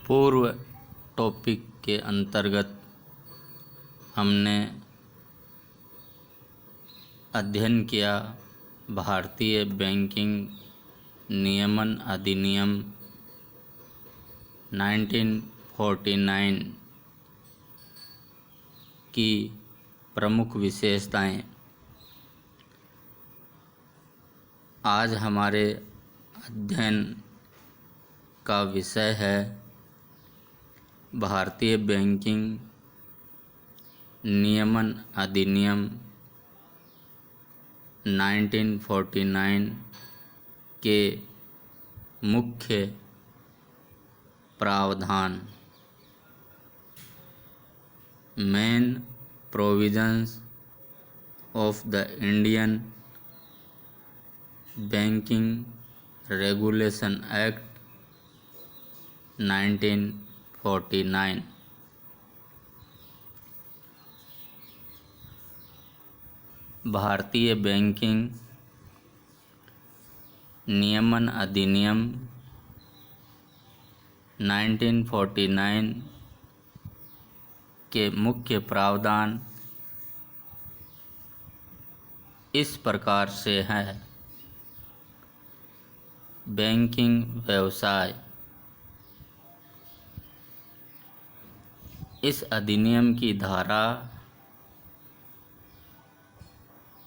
पूर्व टॉपिक के अंतर्गत हमने अध्ययन किया भारतीय बैंकिंग नियमन अधिनियम 1949 की प्रमुख विशेषताएं। आज हमारे अध्ययन का विषय है भारतीय बैंकिंग नियमन अधिनियम 1949 के मुख्य प्रावधान, main provisions of the Indian banking regulation act 1949। भारतीय बैंकिंग नियमन अधिनियम 1949 के मुख्य प्रावधान इस प्रकार से है। बैंकिंग व्यवसाय। इस अधिनियम की धारा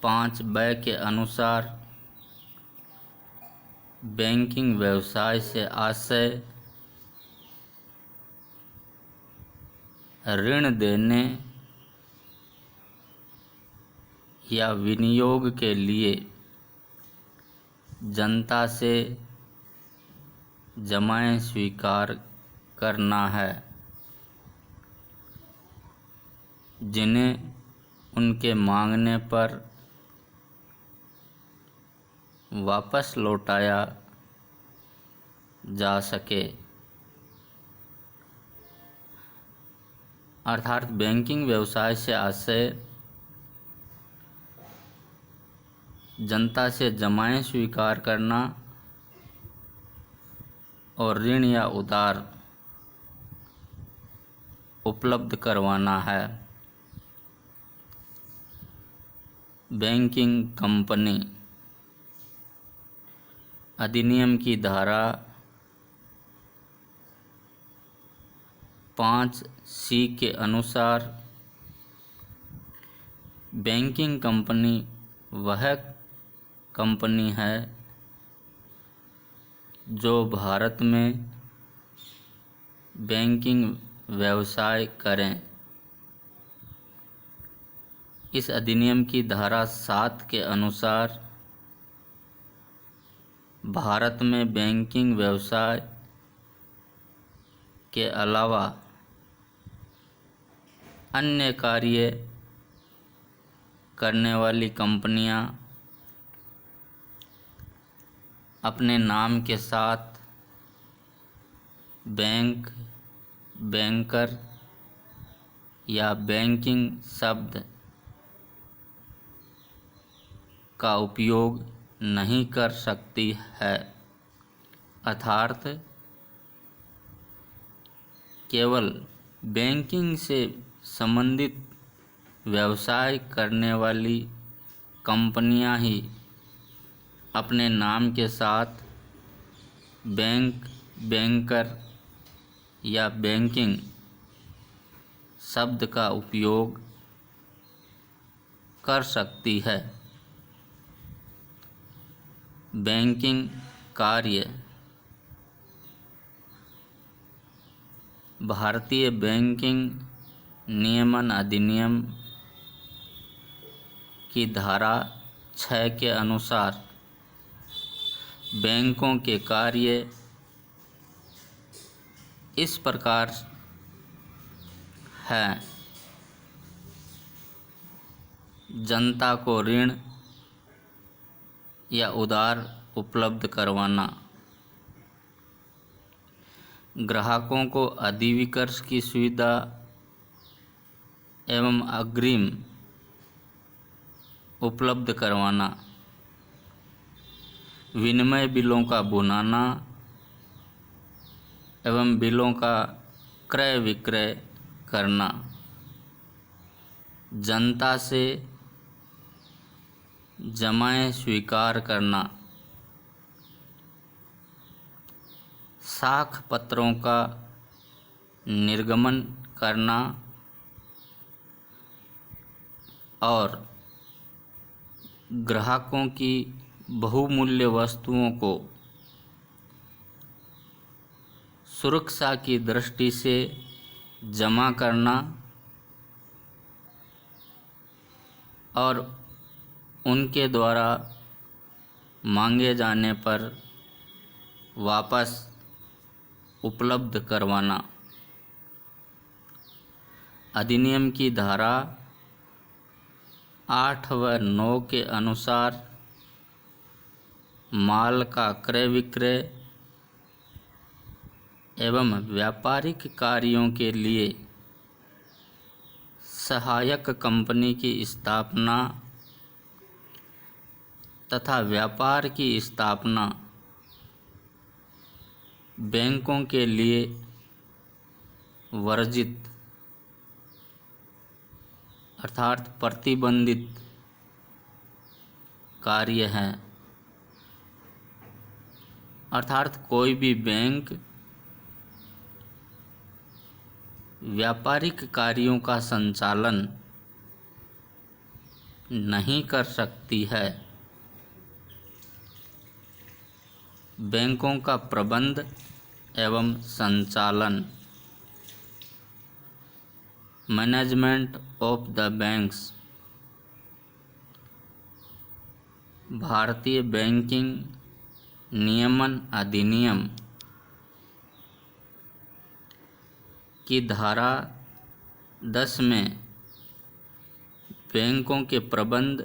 5(ब) के अनुसार बैंकिंग व्यवसाय से आशय ऋण देने या विनियोग के लिए जनता से जमाएं स्वीकार करना है, जिन्हें उनके मांगने पर वापस लौटाया जा सके। अर्थात बैंकिंग व्यवसाय से आशय जनता से जमाएं स्वीकार करना और ऋण या उधार उपलब्ध करवाना है। Banking company. अधिनियम की धारा 5(c) के अनुसार बैंकिंग कंपनी वह कंपनी है जो भारत में बैंकिंग व्यवसाय करें। इस अधिनियम की धारा 7 के अनुसार भारत में बैंकिंग व्यवसाय के अलावा अन्य कार्य करने वाली कंपनियां अपने नाम के साथ बैंक, बैंकर या बैंकिंग शब्द का उपयोग नहीं कर सकती है। अर्थात केवल बैंकिंग से संबंधित व्यवसाय करने वाली कंपनियां ही अपने नाम के साथ बैंक, बैंकर या बैंकिंग शब्द का उपयोग कर सकती है। बैंकिंग कार्य। भारतीय बैंकिंग नियमन अधिनियम की धारा 6 के अनुसार बैंकों के कार्य इस प्रकार है। जनता को ऋण या उधार उपलब्ध करवाना, ग्राहकों को अधिविकर्ष की सुविधा एवं अग्रिम उपलब्ध करवाना, विनिमय बिलों का भुनाना एवं बिलों का क्रय विक्रय करना, जनता से जमाएं स्वीकार करना, साख पत्रों का निर्गमन करना और ग्राहकों की बहुमूल्य वस्तुओं को सुरक्षा की दृष्टि से जमा करना और उनके द्वारा मांगे जाने पर वापस उपलब्ध करवाना। अधिनियम की धारा 8 व 9 के अनुसार माल का क्रय विक्रय एवं व्यापारिक कार्यों के लिए सहायक कंपनी की स्थापना तथा व्यापार की स्थापना बैंकों के लिए वर्जित अर्थात प्रतिबंधित कार्य है। अर्थात कोई भी बैंक व्यापारिक कार्यों का संचालन नहीं कर सकती है। बैंकों का प्रबंध एवं संचालन, मैनेजमेंट ऑफ द बैंक्स, भारतीय बैंकिंग नियमन अधिनियम की धारा 10 में बैंकों के प्रबंध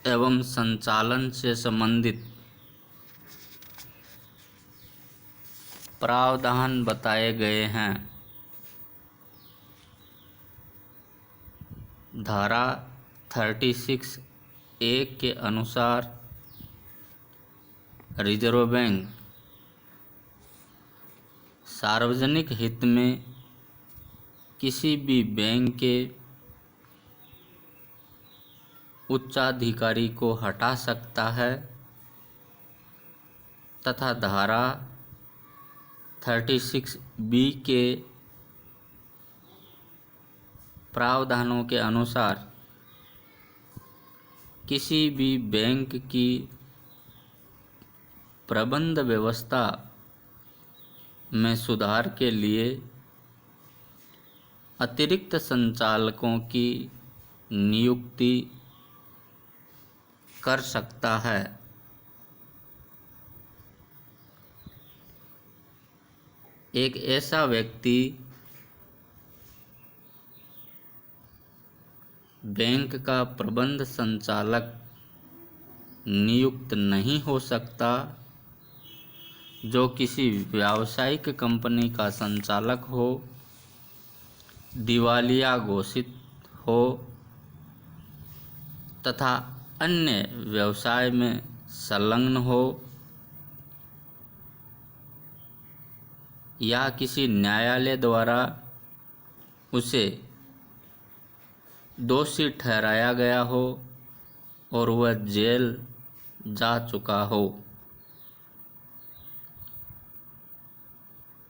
एवं संचालन से संबंधित प्रावधान बताए गए हैं। धारा 36(a) के अनुसार रिजर्व बैंक सार्वजनिक हित में किसी भी बैंक के उच्चाधिकारी को हटा सकता है तथा धारा 36(b) के प्रावधानों के अनुसार किसी भी बैंक की प्रबंध व्यवस्था में सुधार के लिए अतिरिक्त संचालकों की नियुक्ति कर सकता है। एक ऐसा व्यक्ति बैंक का प्रबंध संचालक नियुक्त नहीं हो सकता जो किसी व्यावसायिक कंपनी का संचालक हो, दिवालिया घोषित हो तथा अन्य व्यवसाय में संलग्न हो या किसी न्यायालय द्वारा उसे दोषी ठहराया गया हो और वह जेल जा चुका हो।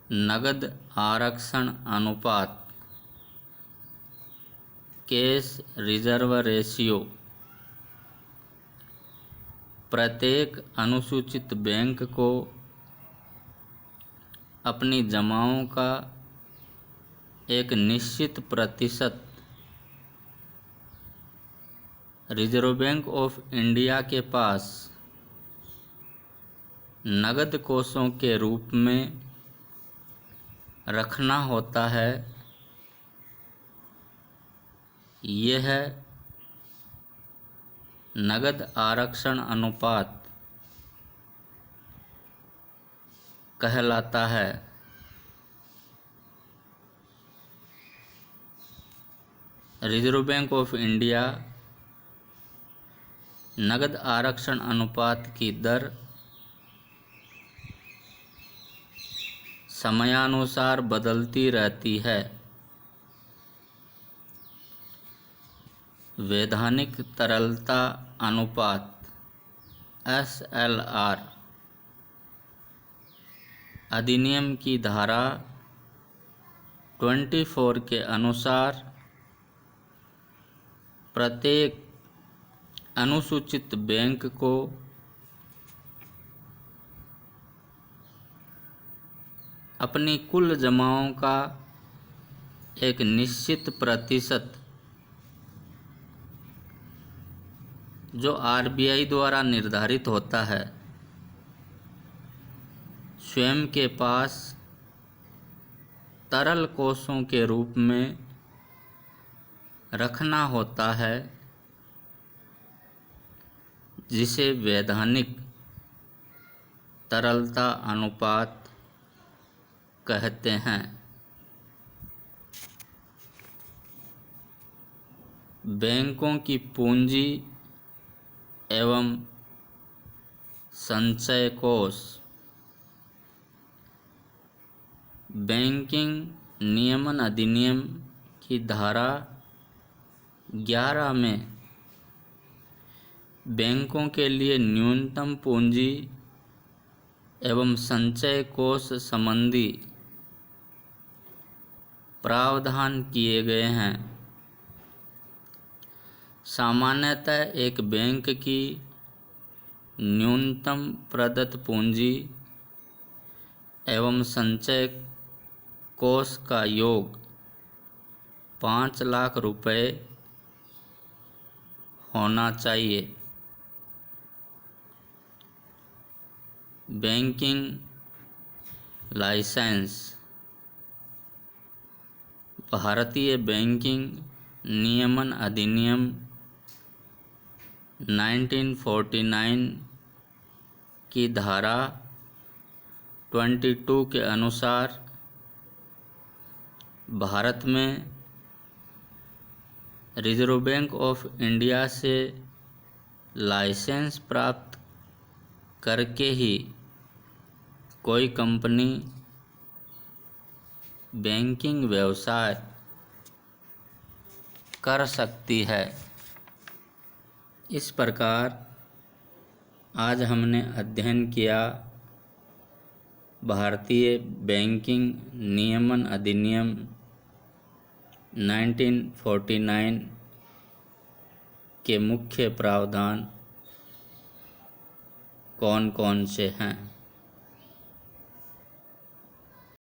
नगद आरक्षण अनुपात, कैश रिजर्व रेशियो, प्रत्येक अनुसूचित बैंक को अपनी जमाओं का एक निश्चित प्रतिशत रिजर्व बैंक ऑफ इंडिया के पास नगद कोषों के रूप में रखना होता है। यह नगद आरक्षण अनुपात कहलाता है। रिजर्व बैंक ऑफ इंडिया नगद आरक्षण अनुपात की दर समयानुसार बदलती रहती है। वैधानिक तरलता अनुपात SLR अधिनियम की धारा 24 के अनुसार प्रत्येक अनुसूचित बैंक को अपनी कुल जमाओं का एक निश्चित प्रतिशत जो RBI द्वारा निर्धारित होता है स्वयं के पास तरल कोषों के रूप में रखना होता है, जिसे वैधानिक तरलता अनुपात कहते हैं। बैंकों की पूंजी एवं संचय कोष बैंकिंग नियमन अधिनियम की धारा 11 में बैंकों के लिए न्यूनतम पूंजी एवं संचय कोष संबंधी प्रावधान किए गए हैं। सामान्यतः एक बैंक की न्यूनतम प्रदत्त पूंजी एवं संचय कोष का योग 5 लाख रुपए होना चाहिए। बैंकिंग लाइसेंस भारतीय बैंकिंग नियमन अधिनियम 1949 की धारा 22 के अनुसार भारत में रिजर्व बैंक ऑफ इंडिया से लाइसेंस प्राप्त करके ही कोई कंपनी बैंकिंग व्यवसाय कर सकती है। इस प्रकार आज हमने अध्ययन किया भारतीय बैंकिंग नियमन अधिनियम 1949 के मुख्य प्रावधान कौन कौन से हैं।